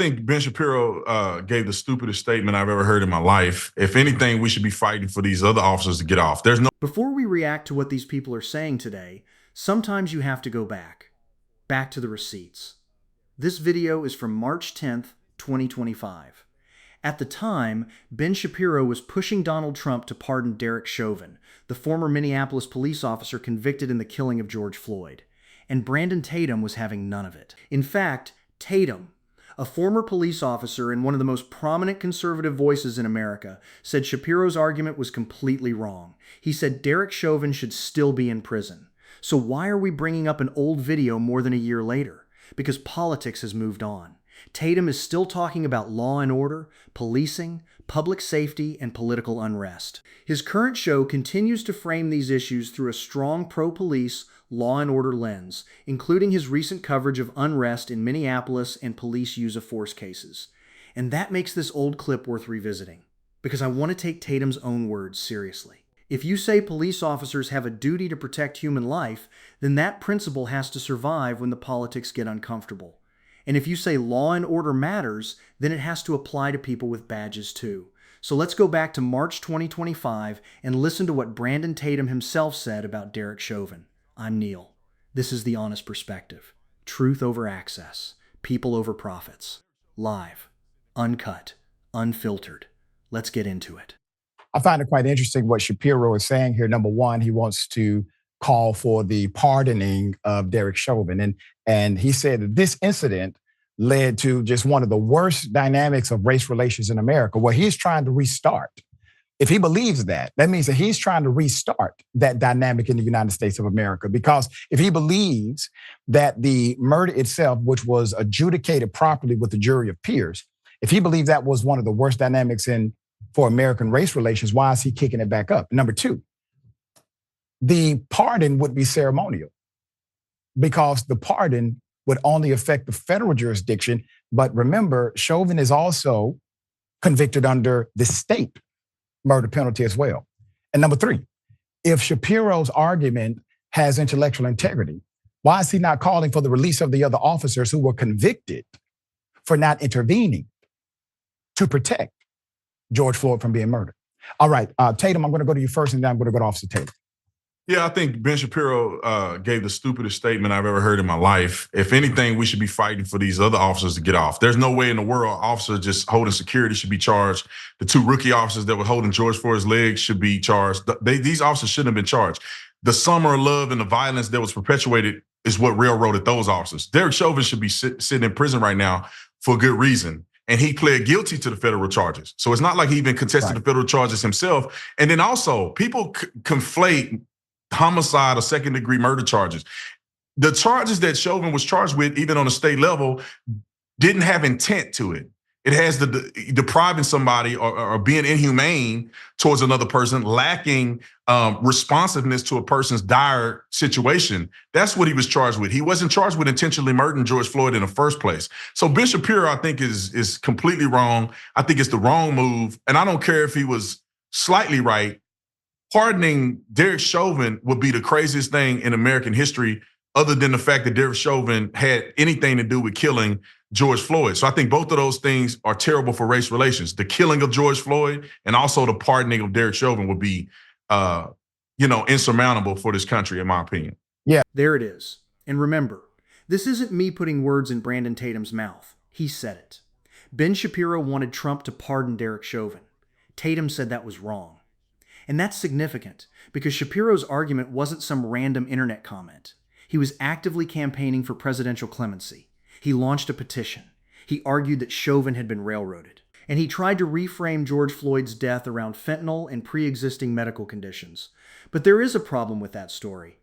think Ben Shapiro gave the stupidest statement I've ever heard in my life. If anything, we should be fighting for these other officers to get off. There's no. Before we react to what these people are saying today, sometimes you have to go back to the receipts. This video is from March 10th, 2025. At the time, Ben Shapiro was pushing Donald Trump to pardon Derek Chauvin, the former Minneapolis police officer convicted in the killing of George Floyd. And Brandon Tatum was having none of it. In fact, Tatum, a former police officer and one of the most prominent conservative voices in America, said Shapiro's argument was completely wrong. He said Derek Chauvin should still be in prison. So why are we bringing up an old video more than a year later? Because politics has moved on. Tatum is still talking about law and order, policing, public safety, and political unrest. His current show continues to frame these issues through a strong pro-police, law and order lens, including his recent coverage of unrest in Minneapolis and police use of force cases. And that makes this old clip worth revisiting, because I want to take Tatum's own words seriously. If you say police officers have a duty to protect human life, then that principle has to survive when the politics get uncomfortable. And if you say law and order matters, then it has to apply to people with badges too. So let's go back to March 2025 and listen to what Brandon Tatum himself said about Derek Chauvin. I'm Neil. This is The Honest Perspective. Truth over access. People over profits. Live. Uncut. Unfiltered. Let's get into it. I find it quite interesting what Shapiro is saying here. Number one, he wants to call for the pardoning of Derek Chauvin. And he said that this incident led to just one of the worst dynamics of race relations in America, where he's trying to restart. If he believes that, that means that he's trying to restart that dynamic in the United States of America. Because if he believes that the murder itself, which was adjudicated properly with a jury of peers, if he believes that was one of the worst dynamics for American race relations, why is he kicking it back up? Number two, the pardon would be ceremonial, because the pardon would only affect the federal jurisdiction. But remember, Chauvin is also convicted under the state murder penalty as well. And number three, if Shapiro's argument has intellectual integrity, why is he not calling for the release of the other officers who were convicted for not intervening to protect George Floyd from being murdered? All right, Tatum, I'm going to go to you first, and then I'm going to go to Officer Tatum. Yeah, I think Ben Shapiro gave the stupidest statement I've ever heard in my life. If anything, we should be fighting for these other officers to get off. There's no way in the world officers just holding security should be charged. The two rookie officers that were holding George Floyd's legs should be charged. These officers shouldn't have been charged. The summer of love and the violence that was perpetuated is what railroaded those officers. Derek Chauvin should be sitting in prison right now for good reason. And he pled guilty to the federal charges. So it's not like he even contested the federal charges himself. And then also, people conflate homicide or second-degree murder charges. The charges that Chauvin was charged with, even on a state level, didn't have intent to it. It has the depriving somebody or being inhumane towards another person, lacking responsiveness to a person's dire situation. That's what he was charged with. He wasn't charged with intentionally murdering George Floyd in the first place. So Ben Shapiro, I think, is completely wrong. I think it's the wrong move. And I don't care if he was slightly right. Pardoning Derek Chauvin would be the craziest thing in American history, other than the fact that Derek Chauvin had anything to do with killing George Floyd. So I think both of those things are terrible for race relations. The killing of George Floyd and also the pardoning of Derek Chauvin would be, insurmountable for this country, in my opinion. Yeah, there it is. And remember, this isn't me putting words in Brandon Tatum's mouth. He said it. Ben Shapiro wanted Trump to pardon Derek Chauvin. Tatum said that was wrong. And that's significant because Shapiro's argument wasn't some random internet comment. He was actively campaigning for presidential clemency. He launched a petition. He argued that Chauvin had been railroaded. And he tried to reframe George Floyd's death around fentanyl and pre-existing medical conditions. But there is a problem with that story.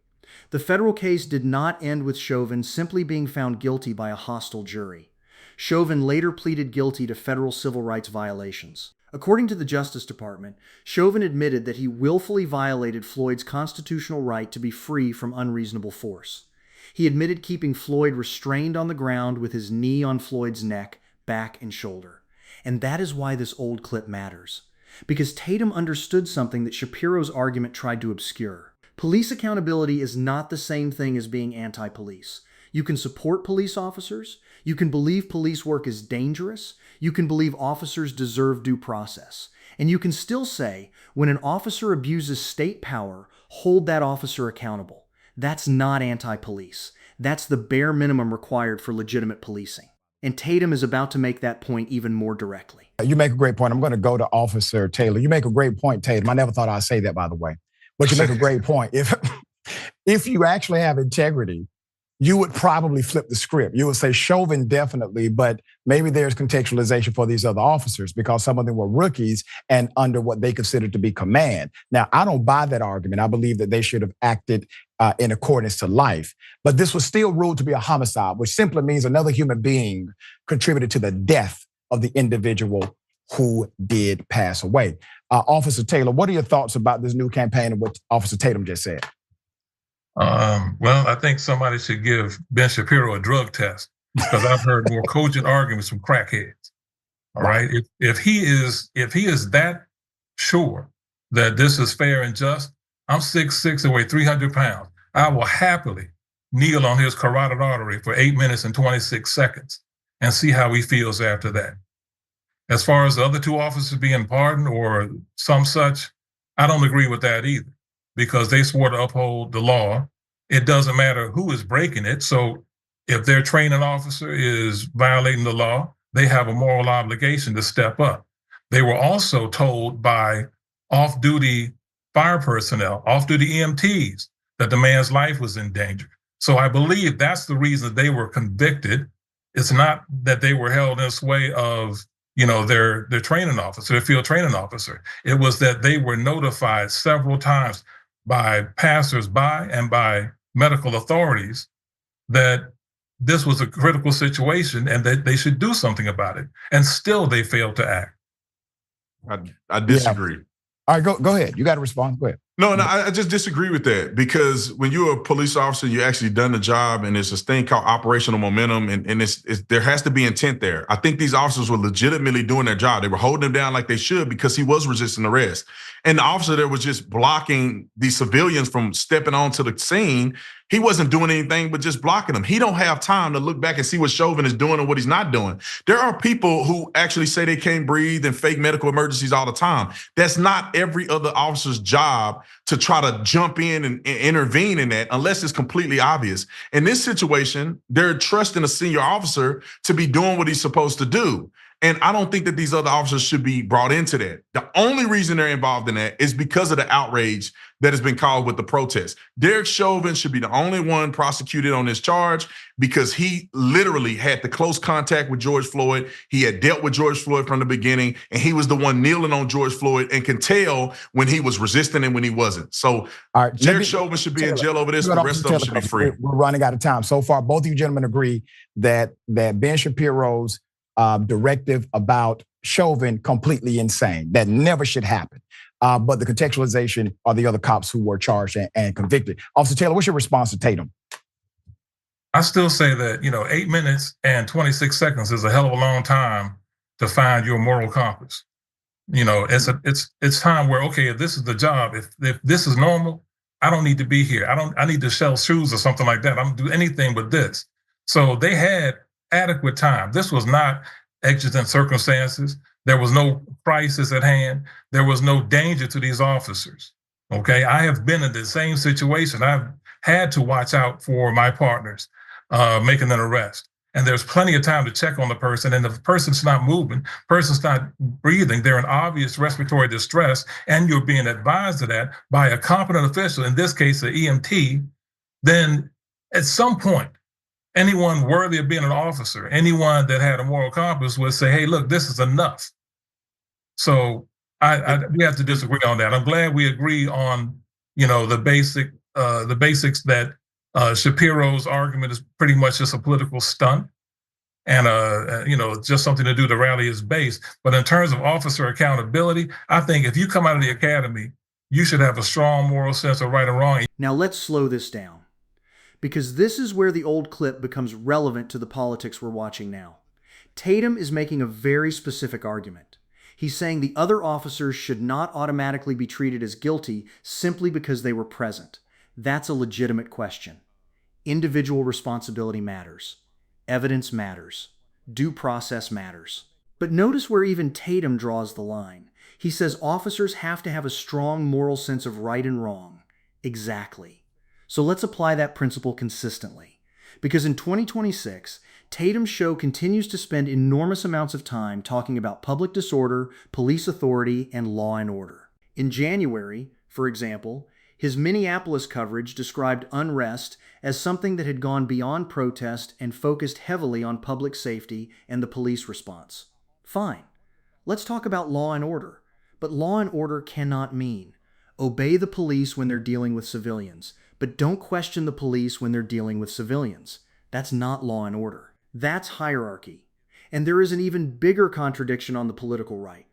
The federal case did not end with Chauvin simply being found guilty by a hostile jury. Chauvin later pleaded guilty to federal civil rights violations. According to the Justice Department, Chauvin admitted that he willfully violated Floyd's constitutional right to be free from unreasonable force. He admitted keeping Floyd restrained on the ground with his knee on Floyd's neck, back, and shoulder. And that is why this old clip matters. Because Tatum understood something that Shapiro's argument tried to obscure. Police accountability is not the same thing as being anti-police. You can support police officers. You can believe police work is dangerous. You can believe officers deserve due process. And you can still say, when an officer abuses state power, hold that officer accountable. That's not anti-police. That's the bare minimum required for legitimate policing. And Tatum is about to make that point even more directly. You make a great point. I'm going to go to Officer Taylor. You make a great point, Tatum. I never thought I'd say that, by the way. But you make a great point. If you actually have integrity, you would probably flip the script. You would say Chauvin definitely, but maybe there's contextualization for these other officers because some of them were rookies and under what they considered to be command. Now, I don't buy that argument. I believe that they should have acted in accordance to life. But this was still ruled to be a homicide, which simply means another human being contributed to the death of the individual who did pass away. Officer Taylor, what are your thoughts about this new campaign and what Officer Tatum just said? Well, I think somebody should give Ben Shapiro a drug test because I've heard more cogent arguments from crackheads. All right. If he is that sure that this is fair and just, I'm 6'6" and weigh 300 pounds. I will happily kneel on his carotid artery for 8 minutes and 26 seconds and see how he feels after that. As far as the other two officers being pardoned or some such, I don't agree with that either, because they swore to uphold the law. It doesn't matter who is breaking it. So if their training officer is violating the law, they have a moral obligation to step up. They were also told by off-duty fire personnel, off-duty EMTs, that the man's life was in danger. So I believe that's the reason they were convicted. It's not that they were held in sway of their training officer, their field training officer. It was that they were notified several times by passersby and by medical authorities that this was a critical situation and that they should do something about it. And still they failed to act. I disagree. Yeah. All right, go ahead. You got to respond. Go ahead. No, I just disagree with that, because when you're a police officer, you actually done the job, and there's this thing called operational momentum, and there has to be intent there. I think these officers were legitimately doing their job. They were holding him down like they should because he was resisting arrest. And the officer there was just blocking these civilians from stepping onto the scene. He wasn't doing anything but just blocking them. He don't have time to look back and see what Chauvin is doing and what he's not doing. There are people who actually say they can't breathe and fake medical emergencies all the time. That's not every other officer's job to try to jump in and intervene in that unless it's completely obvious. In this situation, they're trusting a senior officer to be doing what he's supposed to do. And I don't think that these other officers should be brought into that. The only reason they're involved in that is because of the outrage that has been caused with the protest. Derek Chauvin should be the only one prosecuted on this charge because he literally had the close contact with George Floyd. He had dealt with George Floyd from the beginning, and he was the one kneeling on George Floyd and can tell when he was resisting and when he wasn't. So Derek Chauvin should be in jail over this. The rest of them should be free. We're running out of time. So far, both of you gentlemen agree that Ben Shapiro's directive about Chauvin completely insane. That never should happen. But the contextualization are the other cops who were charged and convicted. Officer Taylor, what's your response to Tatum? I still say that 8 minutes and 26 seconds is a hell of a long time to find your moral compass. It's time where, okay, if this is the job, if this is normal, I don't need to be here. I need to sell shoes or something like that. I don't do anything but this. So they had adequate time. This was not exigent circumstances. There was no crisis at hand. There was no danger to these officers. Okay, I have been in the same situation. I've had to watch out for my partners making an arrest. And there's plenty of time to check on the person. And if the person's not moving, person's not breathing, they're in obvious respiratory distress, and you're being advised of that by a competent official, in this case, an EMT, then at some point, anyone worthy of being an officer, anyone that had a moral compass would say, hey, look, this is enough. So we have to disagree on that. I'm glad we agree on, the basics that Shapiro's argument is pretty much just a political stunt and, just something to do to rally his base. But in terms of officer accountability, I think if you come out of the academy, you should have a strong moral sense of right and wrong. Now let's slow this down, because this is where the old clip becomes relevant to the politics we're watching now. Tatum is making a very specific argument. He's saying the other officers should not automatically be treated as guilty simply because they were present. That's a legitimate question. Individual responsibility matters. Evidence matters. Due process matters. But notice where even Tatum draws the line. He says officers have to have a strong moral sense of right and wrong. Exactly. So let's apply that principle consistently. Because in 2026, Tatum's show continues to spend enormous amounts of time talking about public disorder, police authority, and law and order. In January, for example, his Minneapolis coverage described unrest as something that had gone beyond protest and focused heavily on public safety and the police response. Fine. Let's talk about law and order. But law and order cannot mean obey the police when they're dealing with civilians, but don't question the police when they're dealing with civilians. That's not law and order. That's hierarchy. And there is an even bigger contradiction on the political right.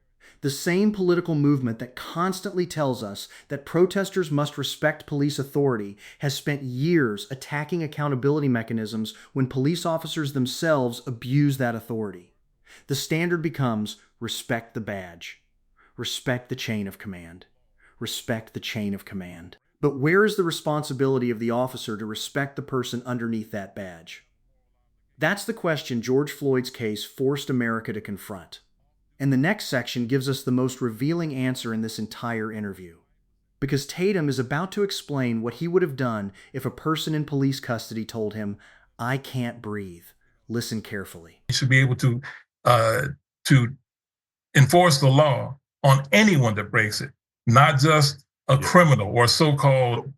The same political movement that constantly tells us that protesters must respect police authority has spent years attacking accountability mechanisms when police officers themselves abuse that authority. The standard becomes respect the badge, respect the chain of command, respect the chain of command. But where is the responsibility of the officer to respect the person underneath that badge? That's the question George Floyd's case forced America to confront. And the next section gives us the most revealing answer in this entire interview. Because Tatum is about to explain what he would have done if a person in police custody told him, "I can't breathe." Listen carefully. You should be able to enforce the law on anyone that breaks it, not just a criminal or a so-called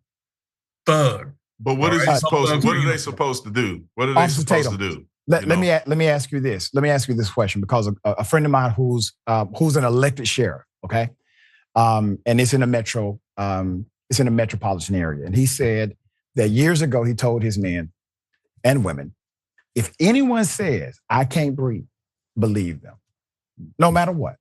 thug. But what is he supposed? What are they supposed to do? What are they supposed to do? Let me ask you this. Let me ask you this question, because a friend of mine who's an elected sheriff, okay, and it's in a metropolitan area, and he said that years ago he told his men and women, if anyone says I can't breathe, believe them, no matter what.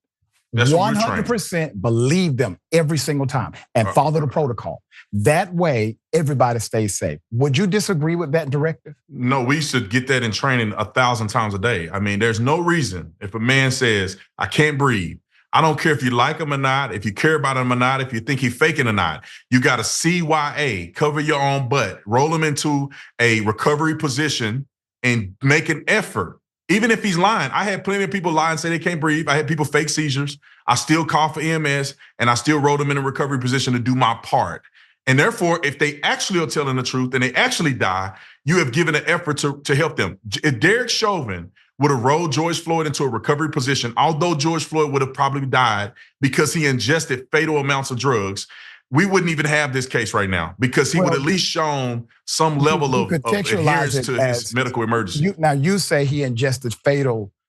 100% believe them every single time and follow the protocol. That way, everybody stays safe. Would you disagree with that directive? No, we should get that in training 1,000 times a day. I mean, there's no reason if a man says, I can't breathe, I don't care if you like him or not, if you care about him or not, if you think he's faking or not, you got to CYA, cover your own butt, roll him into a recovery position and make an effort. Even if he's lying, I had plenty of people lie and say they can't breathe. I had people fake seizures. I still call for EMS and I still wrote them in a recovery position to do my part. And therefore, if they actually are telling the truth and they actually die, you have given an effort to help them. If Derek Chauvin would have rolled George Floyd into a recovery position, although George Floyd would have probably died because he ingested fatal amounts of drugs, we wouldn't even have this case right now because he would at least shown some level of adherence to his medical emergency. Now you say he ingested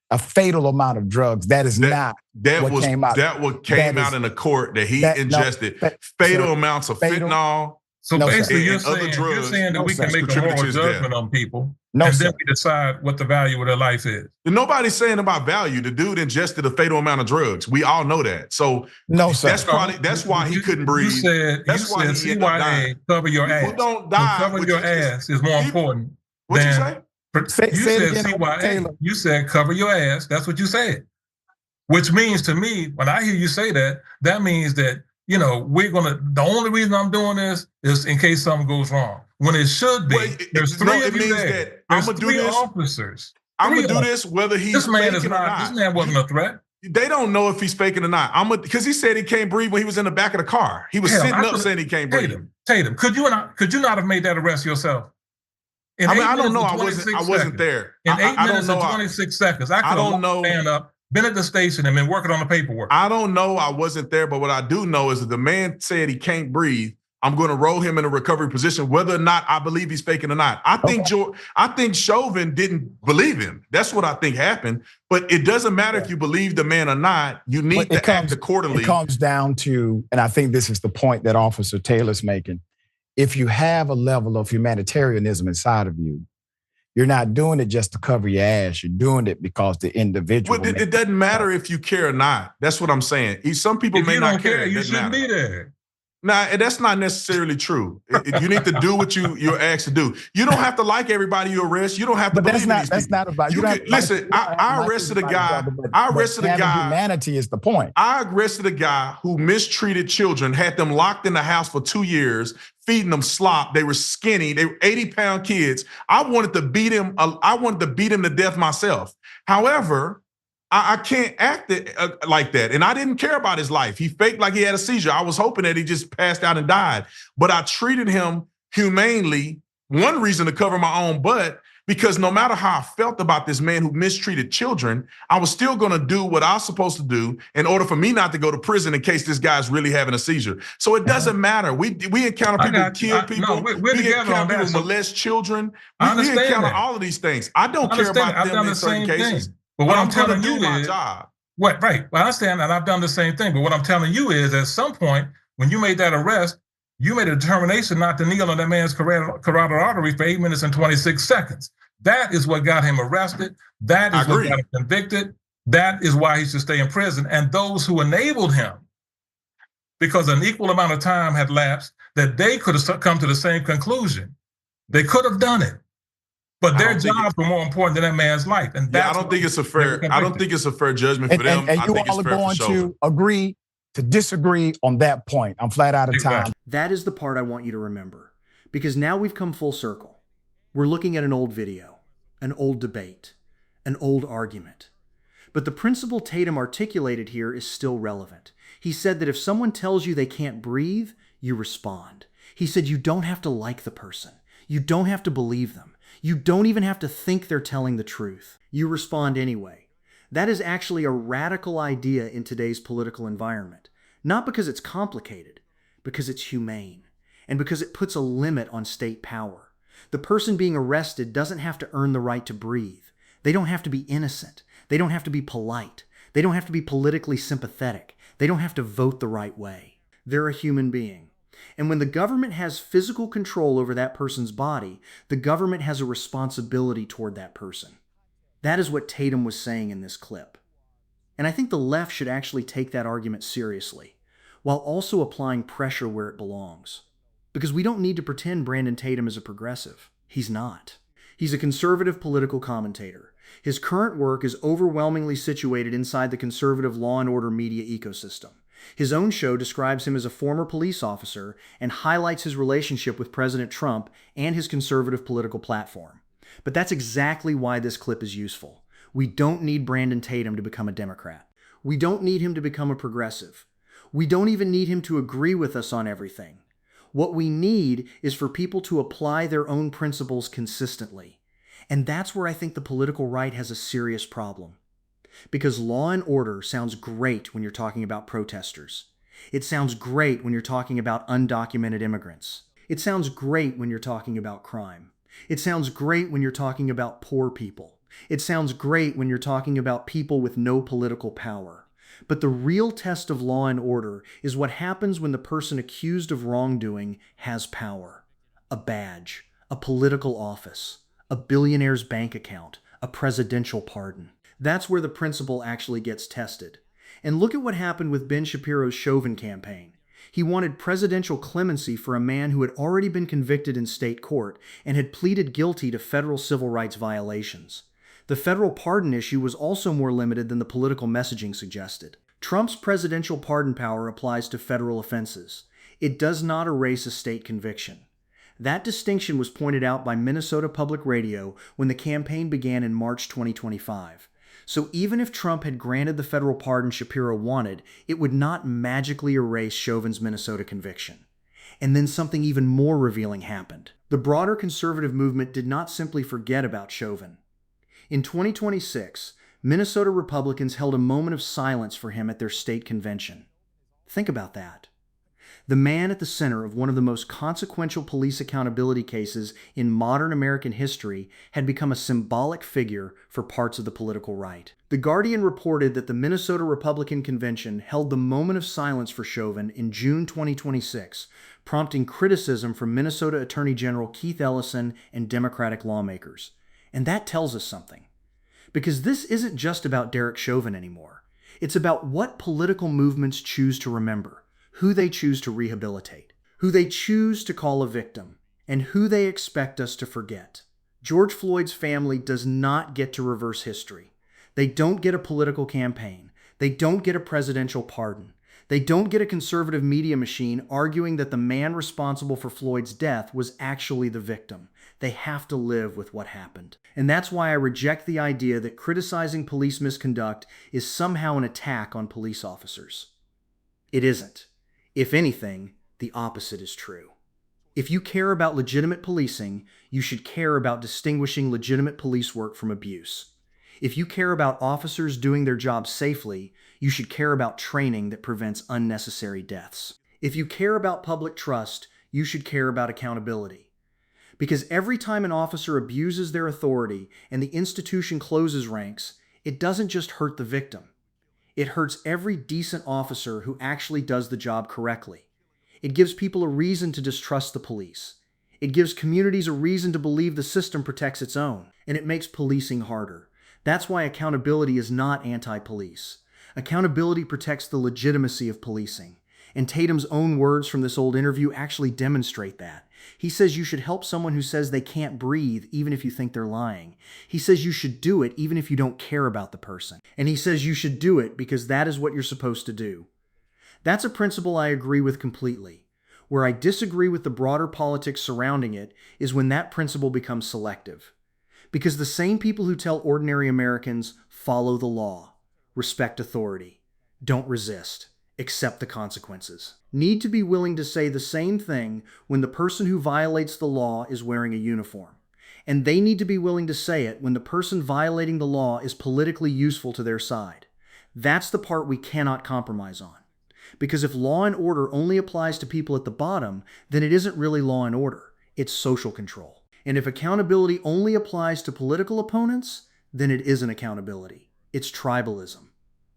a fatal amount of drugs. That is not what came out. That what came out in the court that he ingested fatal amounts of fentanyl. So basically, you're saying that we can make a moral judgment on people, and then we decide what the value of their life is. Nobody's saying about value. The dude ingested a fatal amount of drugs. We all know that. So that's why he couldn't breathe. You said CYA, cover your ass. People don't die. Cover your ass is more important. What you say? You said CYA. You said cover your ass. That's what you said. Which means to me, when I hear you say that, that means that, you know, the only reason I'm doing this is in case something goes wrong. When it should be, there's three of you there. There's three officers. I'm going to do this whether he's faking or not. This man wasn't a threat. They don't know if he's faking or not. Because he said he can't breathe when he was in the back of the car. He was sitting up saying he can't breathe. Tatum, could you not have made that arrest yourself? I don't know. I wasn't there. In 8 minutes and 26 seconds, I could have stand up, been at the station and been working on the paperwork. I don't know. I wasn't there, but what I do know is that the man said he can't breathe. I'm going to roll him in a recovery position, whether or not I believe he's faking or not. I think Chauvin didn't believe him. That's what I think happened. But it doesn't matter if you believe the man or not. You need to act accordingly. It comes down to, and I think this is the point that Officer Taylor's making. If you have a level of humanitarianism inside of you, you're not doing it just to cover your ass. You're doing it because the individual. Well, it doesn't matter if you care or not. That's what I'm saying. Some people may not care. You shouldn't be there. Nah, that's not necessarily true. You need to do what you're asked to do. You don't have to like everybody you arrest. You don't have to But believe in these people. that's not about you. Don't have to Listen, you don't have to I like arrested a everybody, guy. brother, I arrested a having guy. Humanity is the point. I arrested a guy who mistreated children, had them locked in the house for 2 years, feeding them slop. They were skinny. They were 80-pound kids. I wanted to beat him. I wanted to beat him to death myself. However, I can't act like that. And I didn't care about his life. He faked like he had a seizure. I was hoping that he just passed out and died. But I treated him humanely. One reason to cover my own butt, because no matter how I felt about this man who mistreated children, I was still going to do what I was supposed to do in order for me not to go to prison in case this guy's really having a seizure. So it doesn't matter. We encounter people who kill people. No, we're we together on encounter that. people who molest children. I We understand encounter that. all of these things. I don't care about I've them done in the certain same cases. thing. But what I'm telling do you my is, job. what, right? Well, I understand, and I've done the same thing. But what I'm telling you is, at some point, when you made that arrest, you made a determination not to kneel on that man's carotid artery for 8 minutes and 26 seconds. That is what got him arrested. That is what got him convicted. That is why he should stay in prison. And those who enabled him, because an equal amount of time had lapsed, that they could have come to the same conclusion. They could have done it. But their jobs were more important than that man's life. And I don't think it's a fair. I don't think it's a fair judgment for them. And I you think all it's are fair going for to agree to disagree on that point. I'm flat out of time. That is the part I want you to remember, because now we've come full circle. We're looking at an old video, an old debate, an old argument. But the principle Tatum articulated here is still relevant. He said that if someone tells you they can't breathe, you respond. He said you don't have to like the person. You don't have to believe them. You don't even have to think they're telling the truth. You respond anyway. That is actually a radical idea in today's political environment. Not because it's complicated, because it's humane, and because it puts a limit on state power. The person being arrested doesn't have to earn the right to breathe. They don't have to be innocent. They don't have to be polite. They don't have to be politically sympathetic. They don't have to vote the right way. They're a human being. And when the government has physical control over that person's body, the government has a responsibility toward that person. That is what Tatum was saying in this clip. And I think the left should actually take that argument seriously, while also applying pressure where it belongs. Because we don't need to pretend Brandon Tatum is a progressive. He's not. He's a conservative political commentator. His current work is overwhelmingly situated inside the conservative law and order media ecosystem. His own show describes him as a former police officer and highlights his relationship with President Trump and his conservative political platform. But that's exactly why this clip is useful. We don't need Brandon Tatum to become a Democrat. We don't need him to become a progressive. We don't even need him to agree with us on everything. What we need is for people to apply their own principles consistently. And that's where I think the political right has a serious problem. Because law and order sounds great when you're talking about protesters. It sounds great when you're talking about undocumented immigrants. It sounds great when you're talking about crime. It sounds great when you're talking about poor people. It sounds great when you're talking about people with no political power. But the real test of law and order is what happens when the person accused of wrongdoing has power. A badge, a political office, a billionaire's bank account, a presidential pardon. That's where the principle actually gets tested. And look at what happened with Ben Shapiro's Chauvin campaign. He wanted presidential clemency for a man who had already been convicted in state court and had pleaded guilty to federal civil rights violations. The federal pardon issue was also more limited than the political messaging suggested. Trump's presidential pardon power applies to federal offenses. It does not erase a state conviction. That distinction was pointed out by Minnesota Public Radio when the campaign began in March 2025. So even if Trump had granted the federal pardon Shapiro wanted, it would not magically erase Chauvin's Minnesota conviction. And then something even more revealing happened. The broader conservative movement did not simply forget about Chauvin. In 2026, Minnesota Republicans held a moment of silence for him at their state convention. Think about that. The man at the center of one of the most consequential police accountability cases in modern American history had become a symbolic figure for parts of the political right. The Guardian reported that the Minnesota Republican Convention held the moment of silence for Chauvin in June 2026, prompting criticism from Minnesota Attorney General Keith Ellison and Democratic lawmakers. And that tells us something. Because this isn't just about Derek Chauvin anymore. It's about what political movements choose to remember, who they choose to rehabilitate, who they choose to call a victim, and who they expect us to forget. George Floyd's family does not get to reverse history. They don't get a political campaign. They don't get a presidential pardon. They don't get a conservative media machine arguing that the man responsible for Floyd's death was actually the victim. They have to live with what happened. And that's why I reject the idea that criticizing police misconduct is somehow an attack on police officers. It isn't. If anything, the opposite is true. If you care about legitimate policing, you should care about distinguishing legitimate police work from abuse. If you care about officers doing their job safely, you should care about training that prevents unnecessary deaths. If you care about public trust, you should care about accountability. Because every time an officer abuses their authority and the institution closes ranks, it doesn't just hurt the victim. It hurts every decent officer who actually does the job correctly. It gives people a reason to distrust the police. It gives communities a reason to believe the system protects its own. And it makes policing harder. That's why accountability is not anti-police. Accountability protects the legitimacy of policing. And Tatum's own words from this old interview actually demonstrate that. He says you should help someone who says they can't breathe even if you think they're lying. He says you should do it even if you don't care about the person. And he says you should do it because that is what you're supposed to do. That's a principle I agree with completely. Where I disagree with the broader politics surrounding it is when that principle becomes selective. Because the same people who tell ordinary Americans, follow the law, respect authority, don't resist, accept the consequences, need to be willing to say the same thing when the person who violates the law is wearing a uniform. And they need to be willing to say it when the person violating the law is politically useful to their side. That's the part we cannot compromise on. Because if law and order only applies to people at the bottom, then it isn't really law and order, it's social control. And if accountability only applies to political opponents, then it isn't accountability, it's tribalism.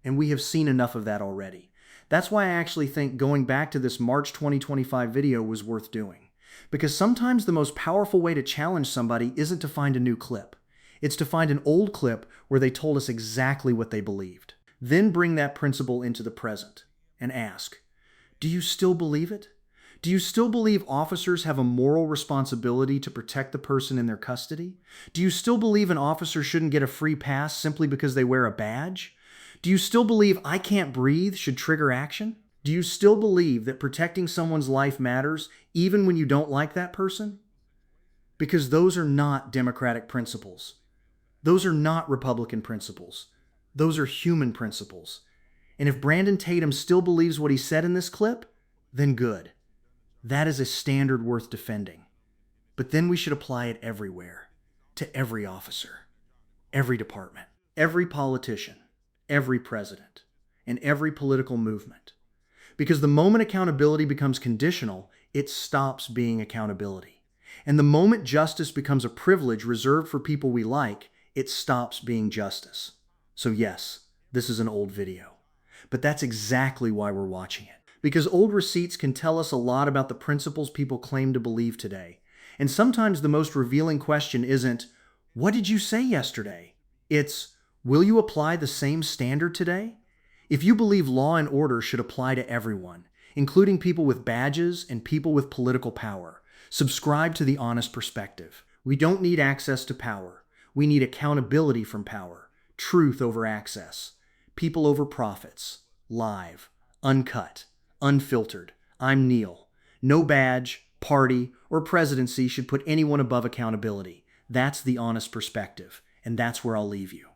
And we have seen enough of that already. That's why I actually think going back to this March 2025 video was worth doing. Because sometimes the most powerful way to challenge somebody isn't to find a new clip. It's to find an old clip where they told us exactly what they believed. Then bring that principle into the present. And ask, do you still believe it? Do you still believe officers have a moral responsibility to protect the person in their custody? Do you still believe an officer shouldn't get a free pass simply because they wear a badge? Do you still believe I can't breathe should trigger action? Do you still believe that protecting someone's life matters even when you don't like that person? Because those are not democratic principles. Those are not Republican principles. Those are human principles. And if Brandon Tatum still believes what he said in this clip, then good. That is a standard worth defending. But then we should apply it everywhere, to every officer, every department, every politician, every president, and every political movement. Because the moment accountability becomes conditional, it stops being accountability. And the moment justice becomes a privilege reserved for people we like, it stops being justice. So yes, this is an old video. But that's exactly why we're watching it. Because old receipts can tell us a lot about the principles people claim to believe today. And sometimes the most revealing question isn't, what did you say yesterday? It's, will you apply the same standard today? If you believe law and order should apply to everyone, including people with badges and people with political power, subscribe to the honest perspective. We don't need access to power. We need accountability from power, truth over access. People over profits, live, uncut, unfiltered. I'm Neil. No badge, party, or presidency should put anyone above accountability. That's the honest perspective, and that's where I'll leave you.